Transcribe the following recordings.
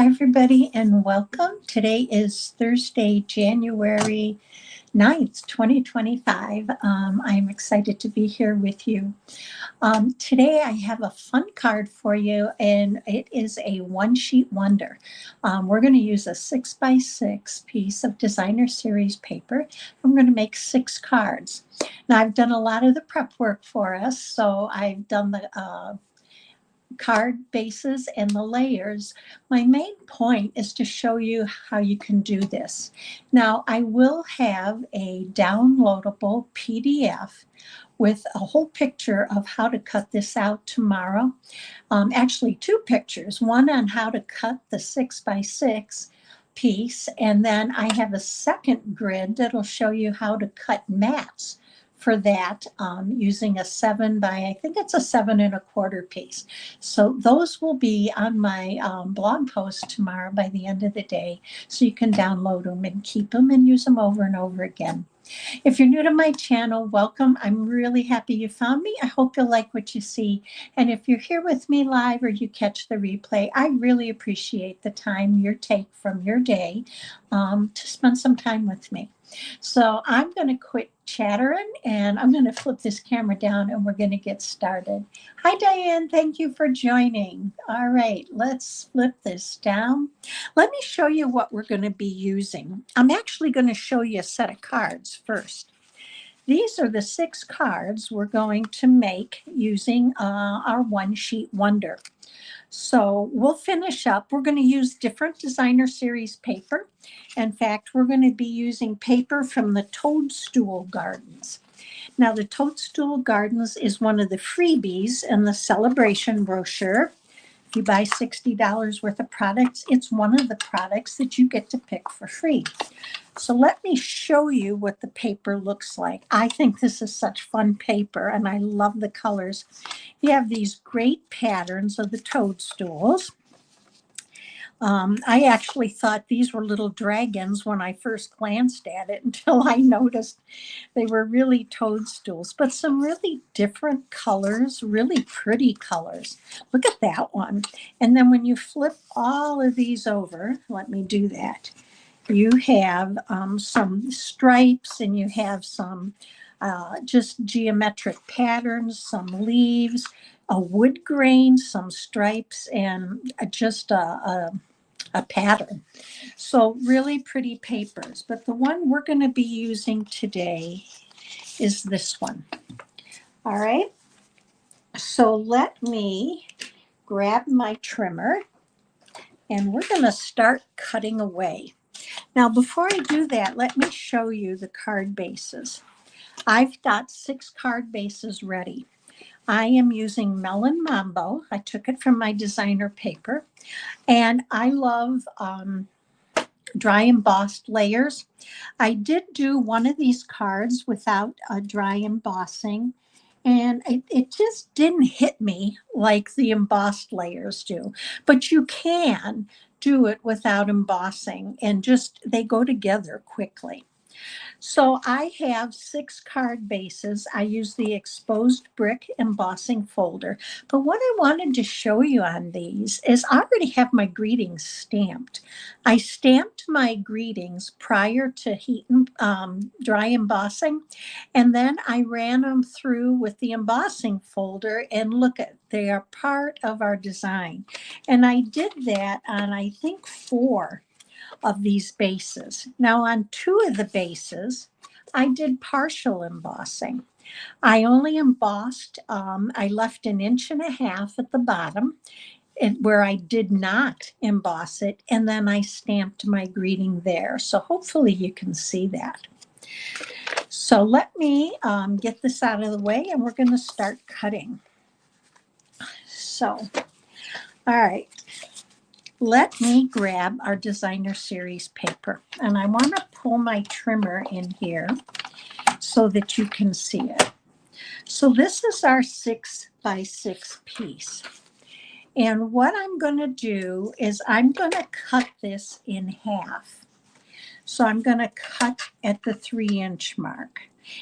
everybody, and welcome. Today is Thursday, January 9th, 2025. I'm excited to be here with you. Today, I have a fun card for you, and it is a one sheet wonder. We're going to use a 6x6 piece of designer series paper. I'm going to make 6 cards. Now, I've done a lot of the prep work for us, so I've done the card bases and the layers. My main point is to show you how you can do this. Now, I will have a downloadable PDF with a whole picture of how to cut this out tomorrow. Actually, 2 pictures, one on how to cut the 6x6 piece, and then I have a second grid that'll show you how to cut mats for that using a 7 by, I think it's a 7 1/4 piece. So those will be on my blog post tomorrow by the end of the day, so you can download them and keep them and use them over and over again. If you're new to my channel, welcome. I'm really happy you found me. I hope you'll like what you see. And if you're here with me live or you catch the replay, I really appreciate the time you take from your day to spend some time with me. So I'm going to quit chattering and I'm going to flip this camera down and we're going to get started. Hi, Diane. Thank you for joining. All right, let's flip this down. Let me show you what we're going to be using. I'm actually going to show you a set of cards first. These are the 6 cards we're going to make using our one sheet wonder. So we'll finish up. We're going to use different designer series paper. In fact, we're going to be using paper from the Toadstool Gardens. Now, the Toadstool Gardens is one of the freebies in the celebration brochure. If you buy $60 worth of products, it's one of the products that you get to pick for free. So let me show you what the paper looks like. I think this is such fun paper, and I love the colors. You have these great patterns of the toadstools. I actually thought these were little dragons when I first glanced at it until I noticed they were really toadstools, but some really different colors, really pretty colors. Look at that one. And then when you flip all of these over, let me do that. You have some stripes and you have some just geometric patterns, some leaves, a wood grain, some stripes, and just a pattern. So really pretty papers. But the one we're going to be using today is this one. All right. So let me grab my trimmer and we're going to start cutting away. Now, before I do that, let me show you the card bases. I've got 6 card bases ready. I am using Melon Mambo. I took it from my designer paper. And I love dry embossed layers. I did do one of these cards without a dry embossing. And it just didn't hit me like the embossed layers do. But you can do it without embossing and just they go together quickly. So I have 6 card bases. I use the exposed brick embossing folder. But what I wanted to show you on these is I already have my greetings stamped. I stamped my greetings prior to heat and dry embossing. And then I ran them through with the embossing folder and look at, they are part of our design. And I did that on, I think, 4 of these bases. Now on 2 of the bases, I did partial embossing. I only embossed, I left 1.5 inches at the bottom where I did not emboss it, and then I stamped my greeting there. So hopefully you can see that. So let me get this out of the way and we're going to start cutting. So, all right. Let me grab our designer series paper, and I want to pull my trimmer in here so that you can see it. So this is our 6x6 piece. And what I'm going to do is I'm going to cut this in half. So I'm going to cut at the 3-inch mark.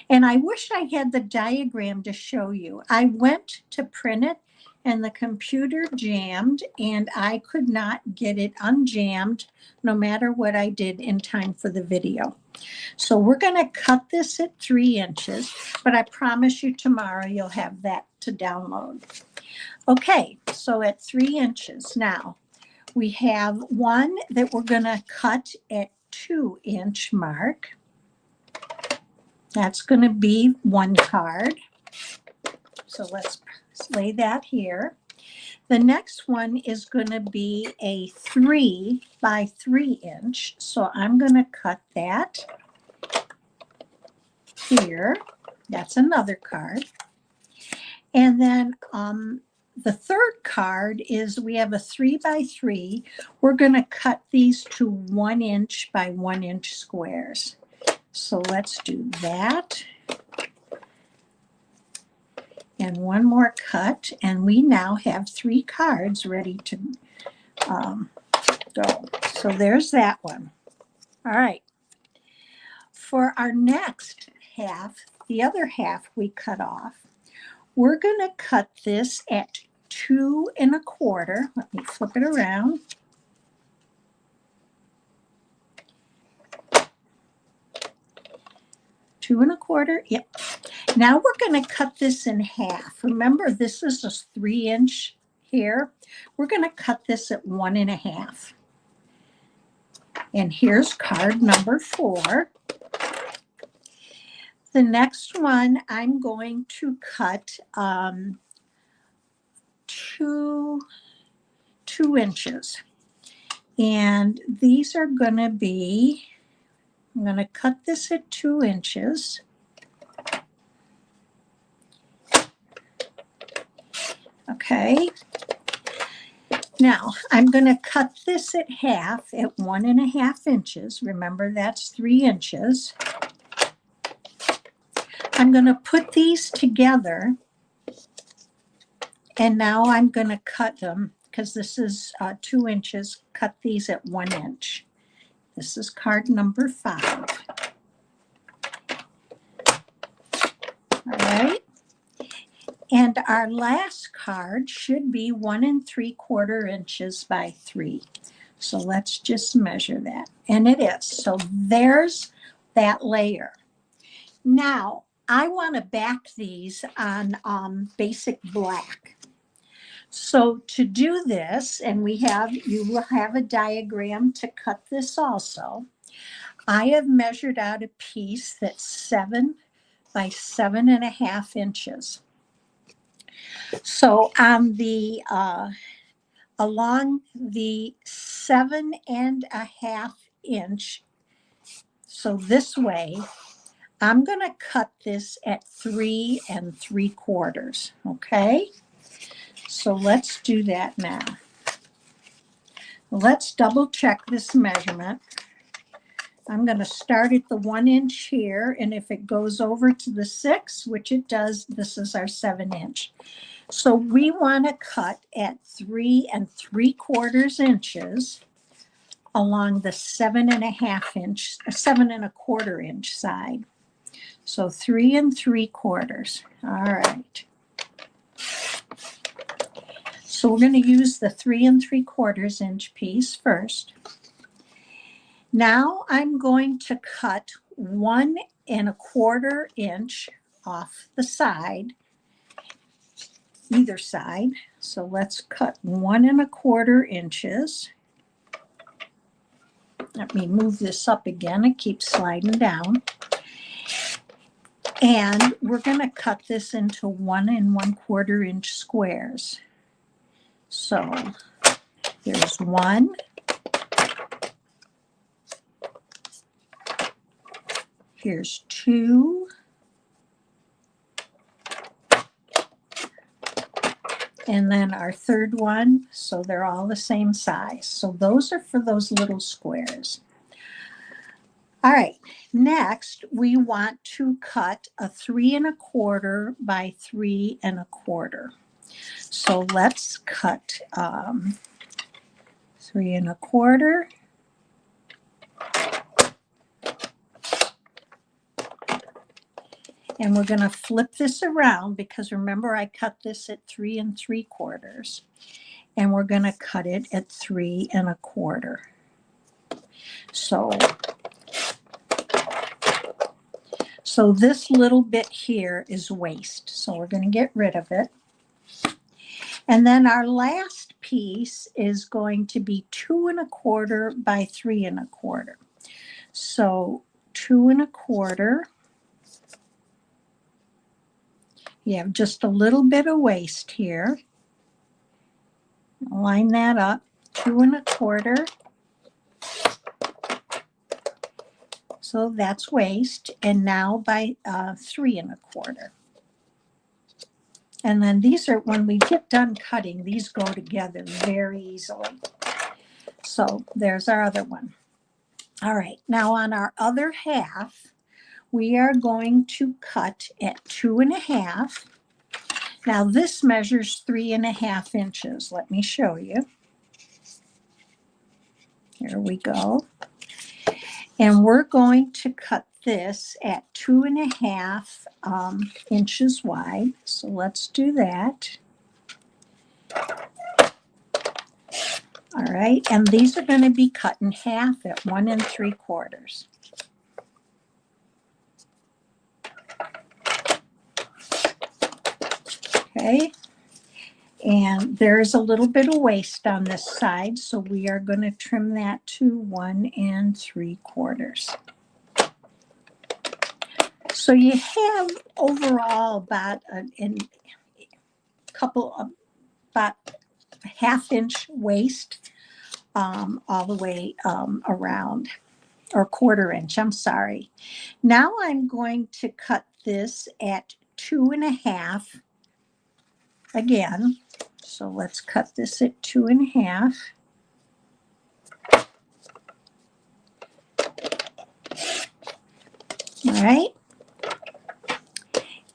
And I wish I had the diagram to show you. I went to print it and the computer jammed, and I could not get it unjammed no matter what I did in time for the video. So we're going to cut this at 3 inches, but I promise you tomorrow you'll have that to download. Okay, so at 3 inches now, we have one that we're going to cut at 2-inch mark. That's going to be one card. So let's lay that here. The next one is going to be a 3 by 3 inch. So I'm going to cut that here. That's another card. And then the third card is we have a 3 by 3. We're going to cut these to 1 inch by 1 inch squares. So let's do that. And one more cut, and we now have 3 cards ready to go. So there's that one. All right. For our next half, the other half we cut off, we're going to cut this at 2 1/4. Let me flip it around. Two and a quarter. Yep. Now we're going to cut this in half. Remember, this is a 3 inch here. We're going to cut this at 1 1/2. And here's card number 4. The next one I'm going to cut 2 inches. And these are going to be, I'm going to cut this at 2 inches. Okay. Now I'm going to cut this at half at 1 1/2 inches. Remember, that's 3 inches. I'm going to put these together, and now I'm going to cut them because this is 2 inches. Cut these at 1 inch. This is card number 5. All right. And our last card should be 1 3/4 inches by 3. So let's just measure that. And it is. So there's that layer. Now, I want to back these on basic black. So to do this, and you will have a diagram to cut this also. I have measured out a piece that's 7 by 7 1/2 inches. So on the along the 7 1/2 inch, so this way, I'm going to cut this at 3 3/4. Okay, so let's do that now. Let's double check this measurement. I'm going to start at the 1 inch here, and if it goes over to the 6, which it does, this is our 7 inch. So we want to cut at 3 3/4 inches along the 7 1/2 inch, 7 1/4 inch side. So 3 3/4. All right. So we're going to use the 3 3/4 inch piece first. Now I'm going to cut 1 1/4 inch off the side, either side. So let's cut 1 1/4 inches. Let me move this up again. It keeps sliding down. And we're going to cut this into 1 1/4 inch squares. So there's 1. Here's 2. And then our third one. So they're all the same size. So those are for those little squares. All right, next we want to cut a 3 1/4 by 3 1/4. So let's cut 3 1/4. And we're going to flip this around because remember I cut this at 3 3/4. And we're going to cut it at 3 1/4. So this little bit here is waste. So we're going to get rid of it. And then our last piece is going to be 2 1/4 by 3 1/4. So 2 1/4. You have just a little bit of waste here. Line that up, 2 1/4. So that's waste. And now by 3 1/4. And then these are, when we get done cutting, these go together very easily. So there's our other one. All right, now on our other half, we are going to cut at 2 1/2. Now this measures 3 1/2 inches. Let me show you. Here we go. And we're going to cut this at 2 1/2 inches wide. So let's do that. All right, and these are going to be cut in half at 1 3/4. Okay, and there's a little bit of waste on this side, so we are going to trim that to 1 3/4. So you have overall about about a ½ inch waste all the way around, or 1/4 inch, I'm sorry. Now I'm going to cut this at 2 1/2 again. So let's cut this at 2 1/2. All right.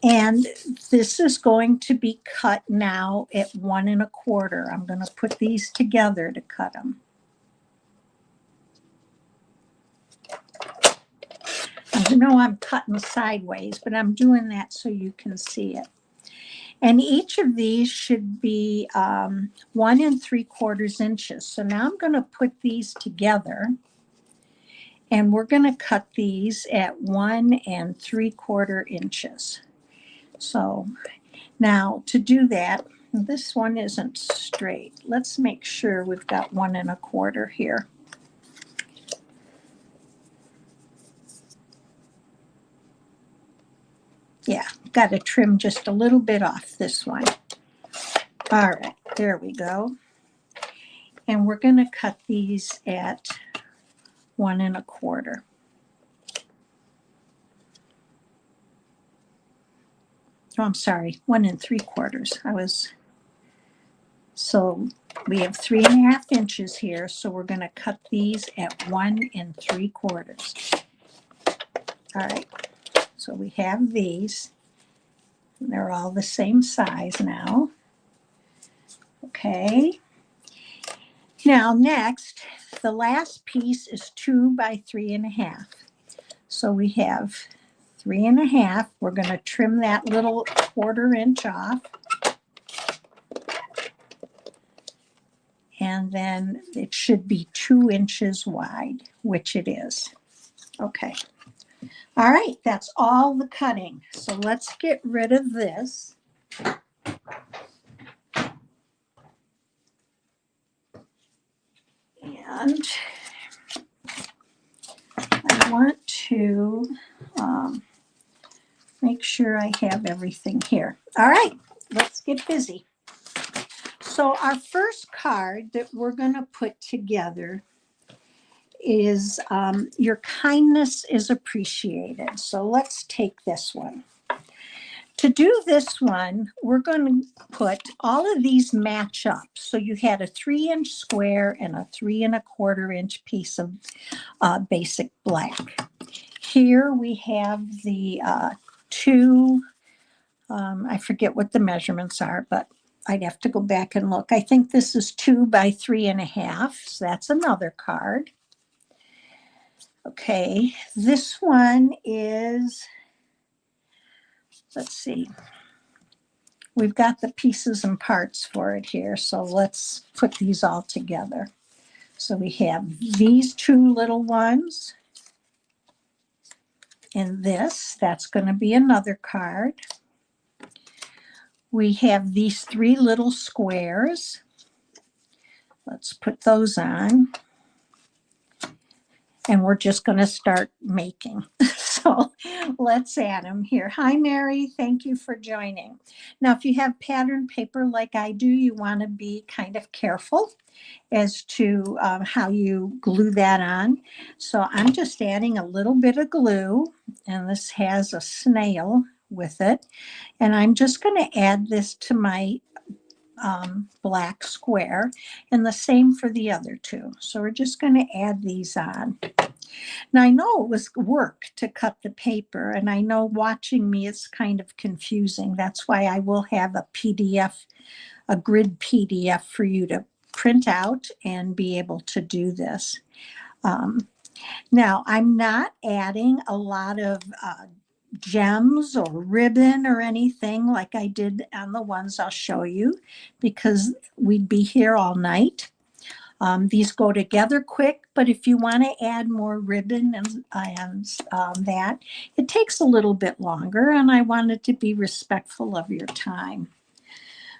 And this is going to be cut now at 1 1/4. I'm going to put these together to cut them. I know I'm cutting sideways, but I'm doing that so you can see it. And each of these should be 1 3/4 inches. So now I'm going to put these together, and we're going to cut these at 1 3/4 inches. So now to do that, this one isn't straight. Let's make sure we've got 1 1/4 here. Yeah, got to trim just a little bit off this one. All right, there we go. And we're going to cut these at 1 1/4. Oh, I'm sorry, 1 3/4. So we have 3 1/2 inches here. So we're going to cut these at 1 3/4. All right. So we have these. They're all the same size now. Okay. Now next, the last piece is 2 by 3 1/2. So we have 3 1/2. We're going to trim that little 1/4 inch off. And then it should be 2 inches wide, which it is. Okay. All right, that's all the cutting. So let's get rid of this. And I want to make sure I have everything here. All right, let's get busy. So our first card that we're going to put together is your kindness is appreciated. So let's take this one. To do this one, we're going to put all of these match up. So you had a 3-inch square and a 3 1/4 inch piece of basic black. Here we have the two, I forget what the measurements are, but I'd have to go back and look. I think this is 2 by 3 1/2. So that's another card. Okay, this one is let's see. We've got the pieces and parts for it here, so let's put these all together. So we have these two little ones, and that's going to be another card. We have these three little squares. Let's put those on. And we're just going to start making. So let's add them here. Hi, Mary. Thank you for joining. Now, if you have pattern paper like I do, you want to be kind of careful as to how you glue that on. So I'm just adding a little bit of glue, and this has a snail with it. And I'm just going to add this to my black square, and the same for the other two. So we're just going to add these on. Now I know it was work to cut the paper, and I know watching me it's kind of confusing. That's why I will have a PDF, a grid PDF for you to print out and be able to do this. Now I'm not adding a lot of gems or ribbon or anything like I did on the ones I'll show you, because we'd be here all night. These go together quick, but if you want to add more ribbon and that, it takes a little bit longer, and I wanted to be respectful of your time.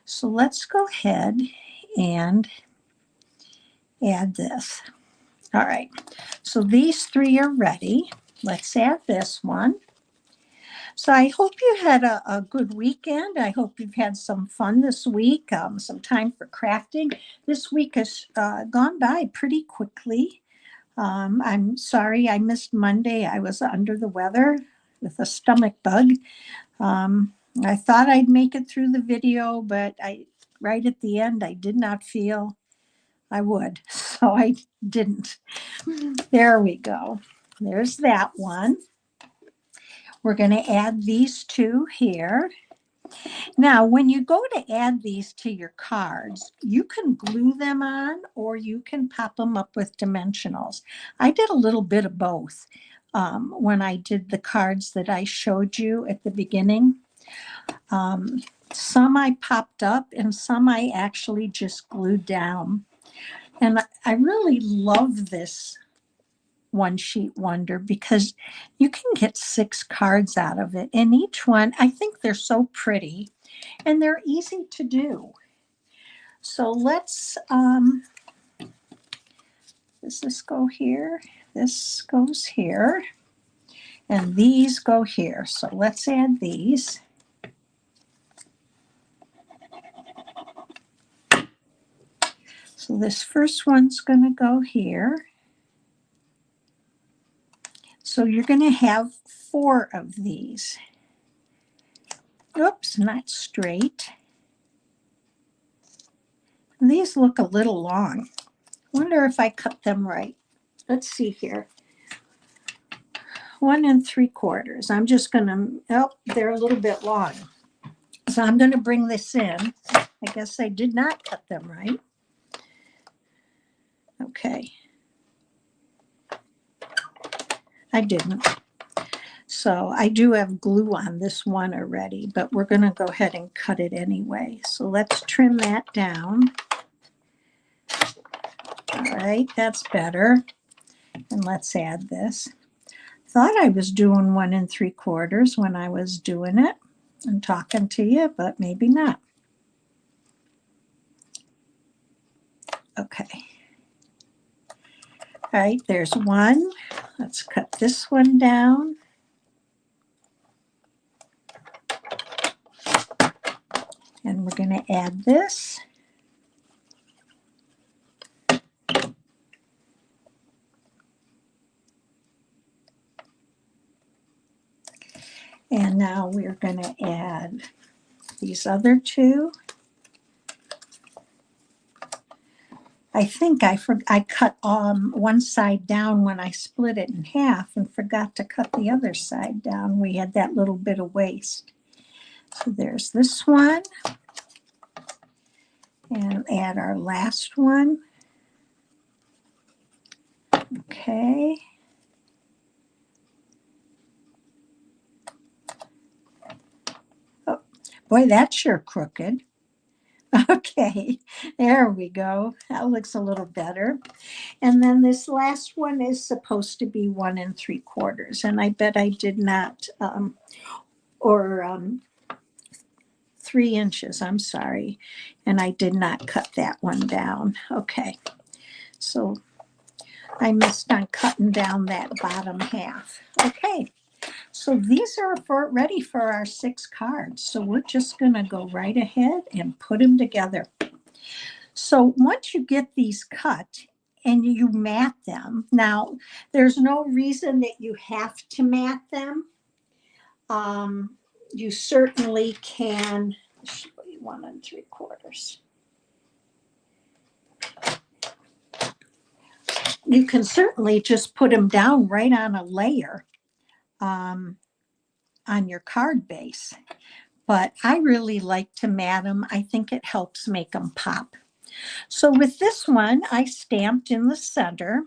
So let's go ahead and add this. All right, so these three are ready. Let's add this one. So I hope you had a good weekend. I hope you've had some fun this week, some time for crafting. This week has gone by pretty quickly. I'm sorry I missed Monday. I was under the weather with a stomach bug. I thought I'd make it through the video, but right at the end, I did not feel I would, so I didn't. There we go. There's that one. We're going to add these two here. Now, when you go to add these to your cards, you can glue them on or you can pop them up with dimensionals. I did a little bit of both when I did the cards that I showed you at the beginning. Some I popped up and some I actually just glued down. And I really love this one sheet wonder because you can get 6 cards out of it, and each one, I think they're so pretty and they're easy to do. So let's does this go here? This goes here, and these go here. So let's add these. So this first one's going to go here. So you're going to have 4 of these. Oops, not straight. These look a little long. Wonder if I cut them right. Let's see here. 1 3/4. I'm just going to, oh, they're a little bit long. So I'm going to bring this in. I guess I did not cut them right. Okay. I didn't. So I do have glue on this one already, but we're going to go ahead and cut it anyway. So let's trim that down. All right, that's better. And let's add this. Thought I was doing 1 3/4 when I was doing it and talking to you, but maybe not. Okay. All right, there's one. Let's cut this one down. And we're going to add this. And now we're going to add these other 2. I think I cut one side down when I split it in half and forgot to cut the other side down. We had that little bit of waste. So there's this one. And add our last one. Okay. Boy, that's sure crooked. Okay, there we go. That looks a little better. And then this last one is supposed to be 1 3/4. And I bet I did not, or 3 inches, I'm sorry. And I did not cut that one down. Okay, so I missed on cutting down that bottom half. Okay, so these are ready for our 6 cards. So we're just going to go right ahead and put them together. So once you get these cut and you mat them, now there's no reason that you have to mat them. You certainly can. Should be 1 3/4. You can certainly just put them down right on a layer on your card base. But I really like to mat them. I think it helps make them pop. So with this one, I stamped in the center,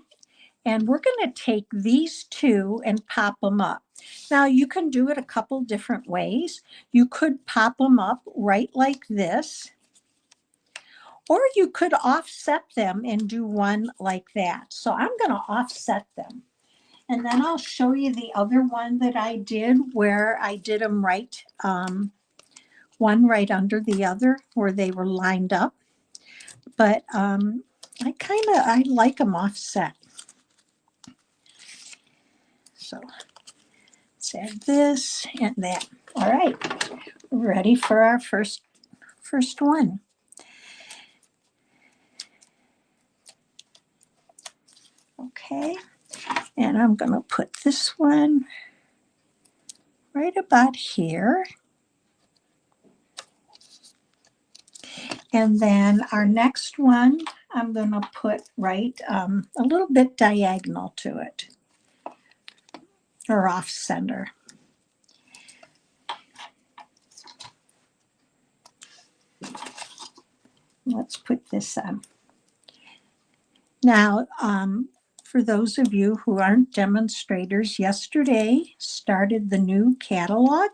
and we're going to take these 2 and pop them up. Now you can do it a couple different ways. You could pop them up right like this, or you could offset them and do one like that. So I'm going to offset them. And then I'll show you the other one that I did where I did them right, one right under the other where they were lined up. But I like them offset. So let's add this and that. All right, ready for our first one. Okay, and I'm going to put this one right about here. And then our next one, I'm going to put right a little bit diagonal to it, or off center. Let's put this on. Now, for those of you who aren't demonstrators, yesterday started the new catalog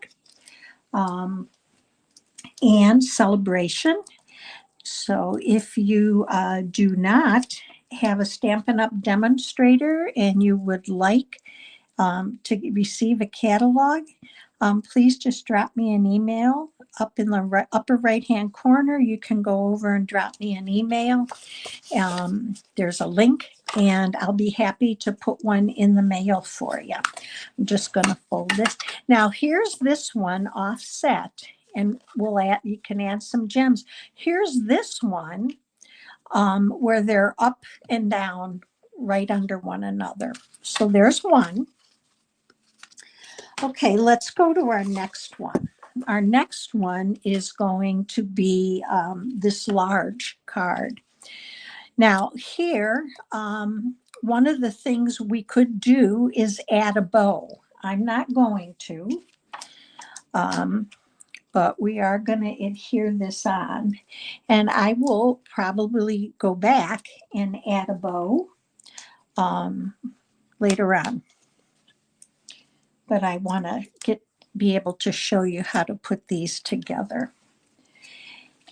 and celebration. So if you do not have a Stampin' Up! Demonstrator and you would like to receive a catalog, please just drop me an email up in the upper right-hand corner. You can go over and drop me an email. There's a link, and I'll be happy to put one in the mail for you. I'm just going to fold this. Now, here's this one offset, and you can add some gems. Here's this one where they're up and down right under one another. So there's one. Okay, let's go to our next one. Our next one is going to be this large card. Now here, one of the things we could do is add a bow. I'm not going to, but we are going to adhere this on. And I will probably go back and add a bow later on. But I want to be able to show you how to put these together.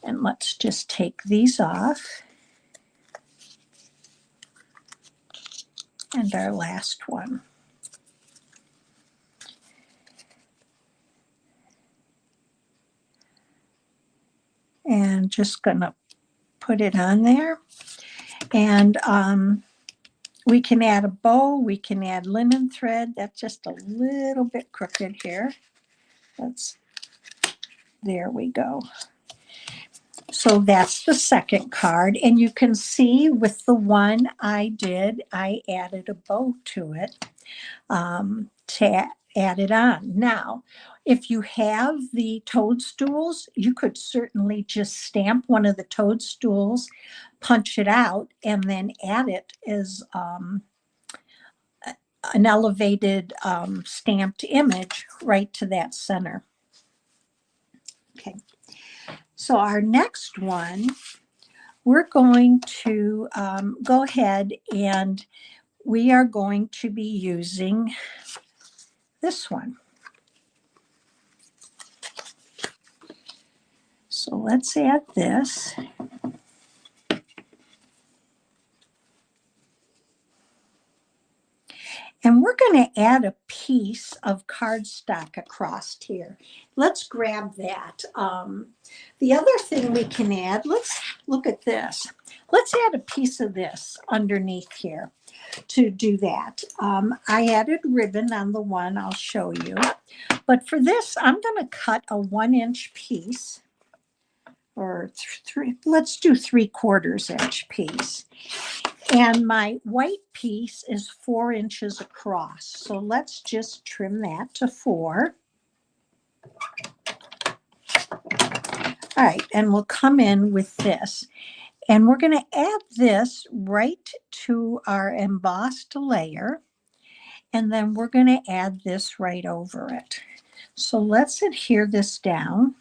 And let's just take these off. And our last one. And just going to put it on there. And we can add a bow. We can add linen thread. That's just a little bit crooked here. There we go. So that's the second card. And you can see with the one I did, I added a bow to it to add it on. Now, if you have the toadstools, you could certainly just stamp one of the toadstools, punch it out, and then add it as an elevated stamped image right to that center. Okay. So our next one, we're going to go ahead and we are going to be using this one. So let's add this. And we're going to add a piece of cardstock across here. Let's grab that. The other thing we can add, let's look at this. Let's add a piece of this underneath here to do that. I added ribbon on the one, I'll show you. But for this, I'm going to cut a 1-inch piece, or let's do 3/4 inch piece. And my white piece is 4 inches across. So let's just trim that to 4. All right, and we'll come in with this. And we're going to add this right to our embossed layer. And then we're going to add this right over it. So let's adhere this down.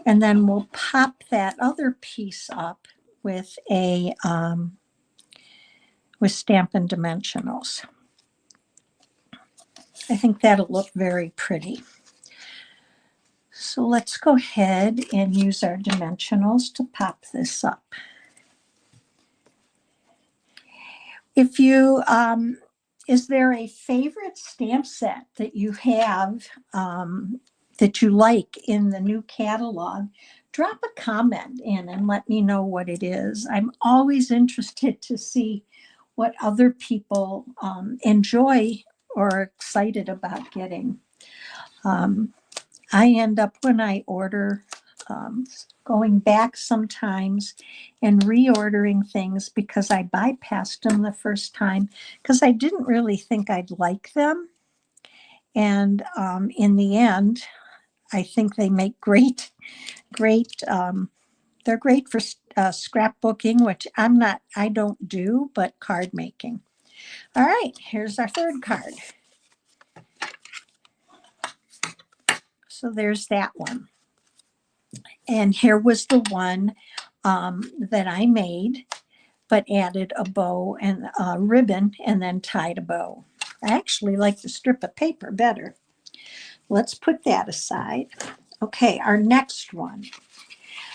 And then we'll pop that other piece up with a with Stampin' Dimensionals. I think that'll look very pretty. So let's go ahead and use our dimensionals to pop this up. If you, is there a favorite stamp set that you have that you like in the new catalog? Drop a comment in and let me know what it is. I'm always interested to see what other people enjoy or are excited about getting. I end up, when I order, going back sometimes and reordering things because I bypassed them the first time because I didn't really think I'd like them. And in the end, I think they make great, they're great for scrapbooking, which I don't do, but card making. All right, here's our third card. So there's that one. And here was the one that I made, but added a bow and a ribbon and then tied a bow. I actually like the strip of paper better. Let's put that aside. Okay, our next one.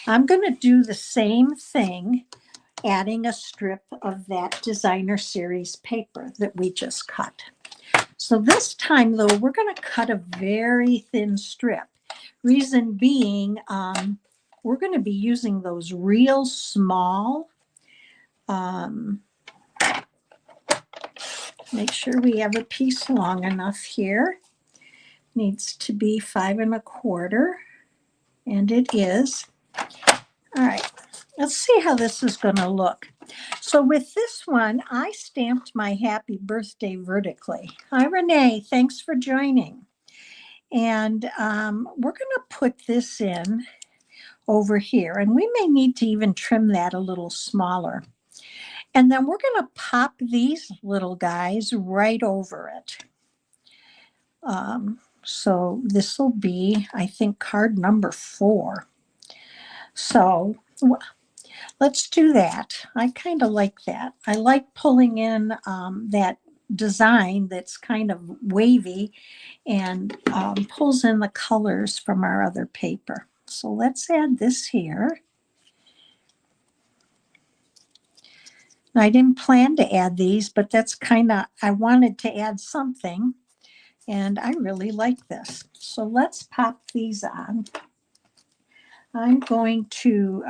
I'm going to do the same thing, adding a strip of that designer series paper that we just cut. So this time, though, we're going to cut a very thin strip. Reason being, we're going to be using those real small, make sure we have a piece long enough here. Needs to be 5 1/4, and it is. All right, let's see how this is going to look. So with this one, I stamped my happy birthday vertically. Hi, Renee, thanks for joining. And we're going to put this in over here, and we may need to even trim that a little smaller. And then we're going to pop these little guys right over it. So this will be, I think, card number 4. So let's do that. I kind of like that. I like pulling in that design that's kind of wavy and pulls in the colors from our other paper. So let's add this here. Now, I didn't plan to add these, but that's kind of, I wanted to add something, and I really like this. So let's pop these on. I'm going to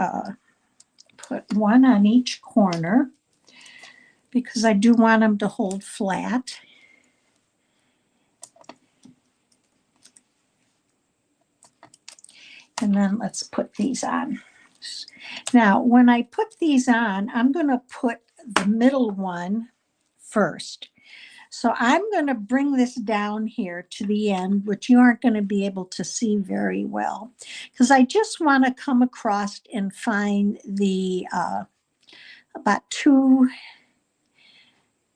put one on each corner because I do want them to hold flat. And then let's put these on. Now, when I put these on, I'm going to put the middle one first. So I'm going to bring this down here to the end, which you aren't going to be able to see very well, because I just want to come across and find the about 2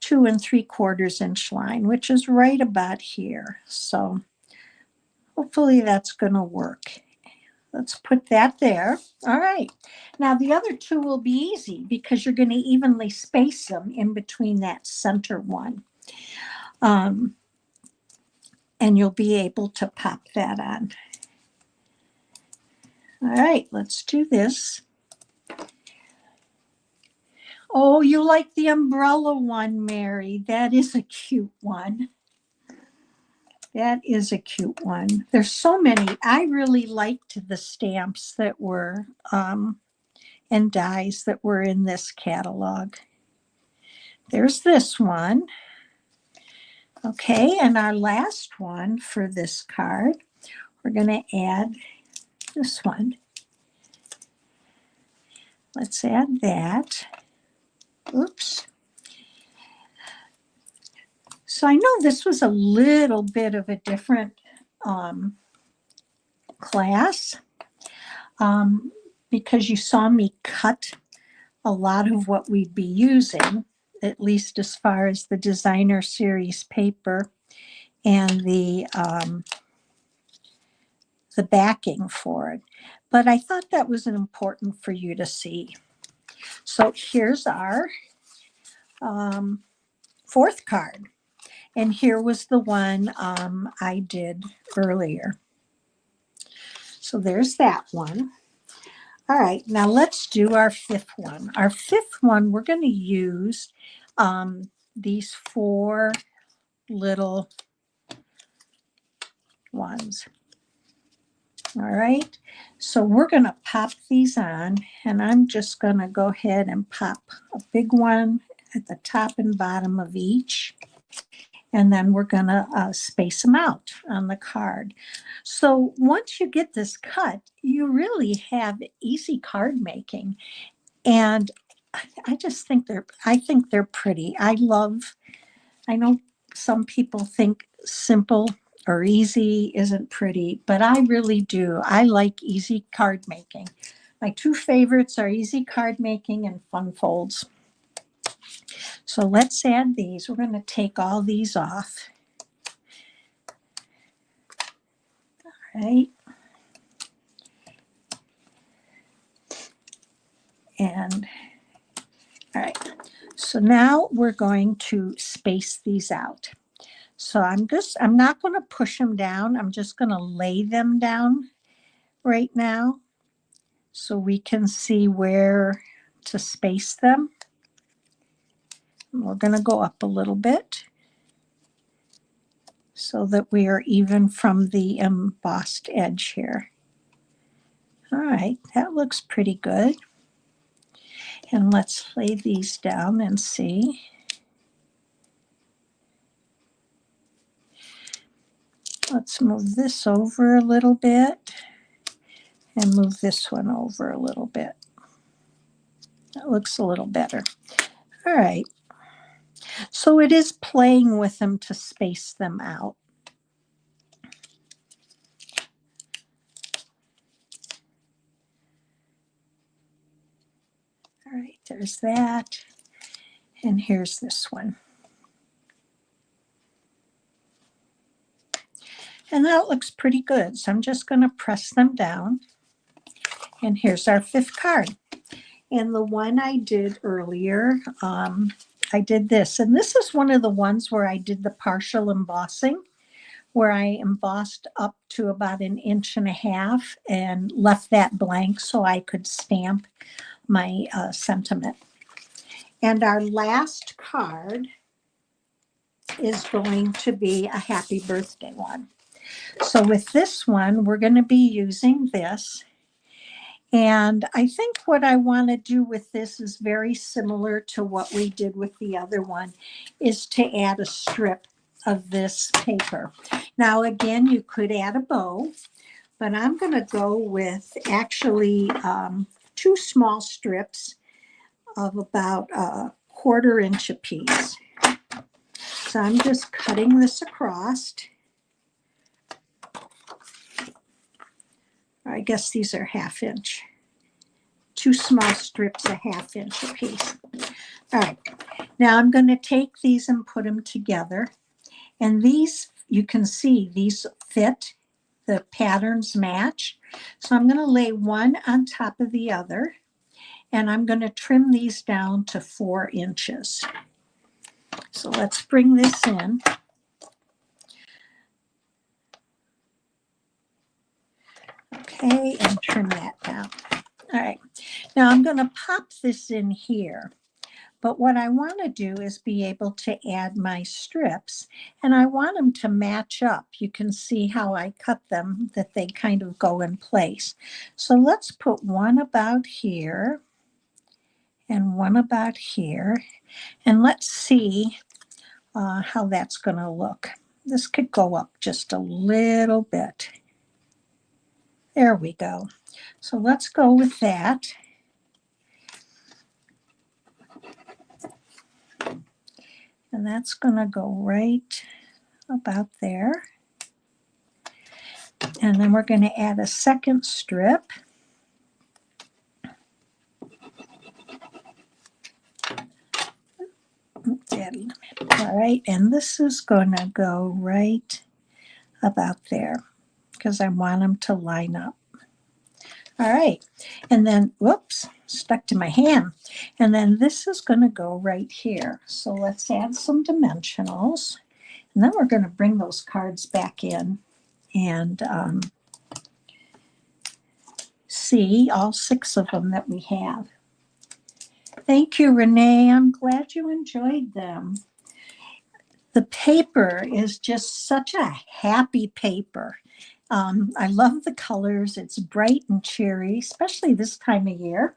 3/4 inch line, which is right about here. So hopefully that's going to work. Let's put that there. All right. Now the other 2 will be easy because you're going to evenly space them in between that center one. And you'll be able to pop that on. All right, let's do this. Oh, you like the umbrella one, Mary. That is a cute one. That is a cute one. There's so many. I really liked the stamps that were and dies that were in this catalog. There's this one. Okay, and our last one for this card, we're going to add this one. Let's add that. Oops. So I know this was a little bit of a different class because you saw me cut a lot of what we'd be using, at least as far as the designer series paper and the backing for it. But I thought that was important for you to see. So here's our fourth card. And here was the one I did earlier. So there's that one. All right, now let's do our fifth one. Our fifth one, we're going to use these four little ones. All right, so we're going to pop these on, and I'm just going to go ahead and pop a big one at the top and bottom of each. And then we're going to space them out on the card. So once you get this cut, you really have easy card making. And I just think they're pretty. I know some people think simple or easy isn't pretty, but I really do. I like easy card making. My two favorites are easy card making and fun folds. So let's add these. We're going to take all these off. All right. And all right. So now we're going to space these out. So I'm not going to push them down. I'm just going to lay them down right now so we can see where to space them. And we're going to go up a little bit so that we are even from the embossed edge here. All right, that looks pretty good. And let's lay these down and see. Let's move this over a little bit and move this one over a little bit. That looks a little better. All right. So it is playing with them to space them out. All right, there's that. And here's this one. And that looks pretty good. So I'm just going to press them down. And here's our fifth card. And the one I did earlier, I did this. And this is one of the ones where I did the partial embossing, where I embossed up to about 1.5 inches and left that blank so I could stamp my sentiment. And our last card is going to be a happy birthday one. So with this one, we're going to be using this. And I think what I want to do with this is very similar to what we did with the other one, is to add a strip of this paper. Now, again, you could add a bow, but I'm going to go with actually 2 small strips of about 1/4 inch apiece. So I'm just cutting this across. I guess these are 1/2 inch. 2 small strips, 1/2 inch apiece. All right, now I'm going to take these and put them together. And these, you can see, these fit, the patterns match. So I'm going to lay one on top of the other, and I'm going to trim these down to 4 inches. So let's bring this in. Okay, and trim that down. All right, now I'm going to pop this in here. But what I want to do is be able to add my strips, and I want them to match up. You can see how I cut them, that they kind of go in place. So let's put one about here and one about here, and let's see how that's going to look. This could go up just a little bit. There we go. So let's go with that. And that's going to go right about there. And then we're going to add a second strip. All right, and this is going to go right about there because I want them to line up. All right, and then, whoops, stuck to my hand. And then this is going to go right here. So let's add some dimensionals. And then we're going to bring those cards back in and see all 6 of them that we have. Thank you, Renee. I'm glad you enjoyed them. The paper is just such a happy paper. I love the colors. It's bright and cheery, especially this time of year.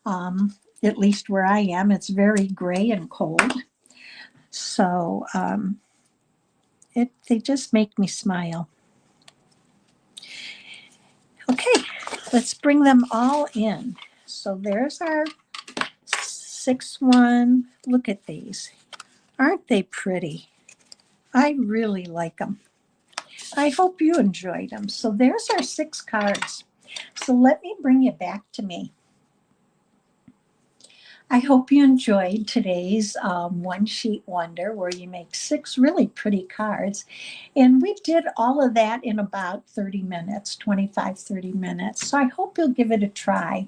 At least where I am, it's very gray and cold. So they just make me smile. Okay, let's bring them all in. So there's our 6th one. Look at these. Aren't they pretty? I really like them. I hope you enjoyed them. So there's our 6 cards. So let me bring you back to me. I hope you enjoyed today's One Sheet Wonder, where you make 6 really pretty cards. And we did all of that in about 30 minutes, 25, 30 minutes. So I hope you'll give it a try.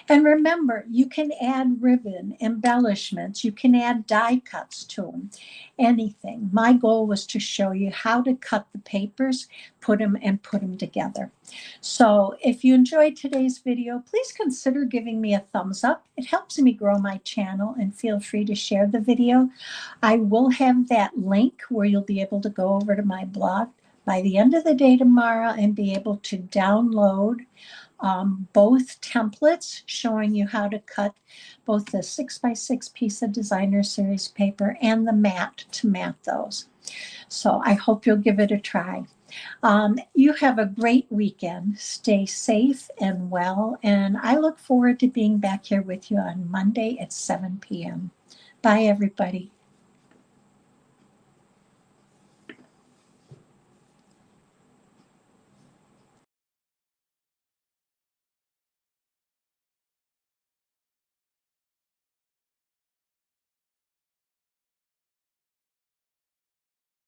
And remember, you can add ribbon, embellishments, you can add die cuts to them, anything. My goal was to show you how to cut the papers, put them together. So if you enjoyed today's video, please consider giving me a thumbs up. It helps me grow my channel, and feel free to share the video. I will have that link where you'll be able to go over to my blog by the end of the day tomorrow and be able to download both templates showing you how to cut both the 6x6 piece of designer series paper and the mat to mat those. So I hope you'll give it a try. You have a great weekend. Stay safe and well, and I look forward to being back here with you on Monday at 7 p.m. Bye, everybody.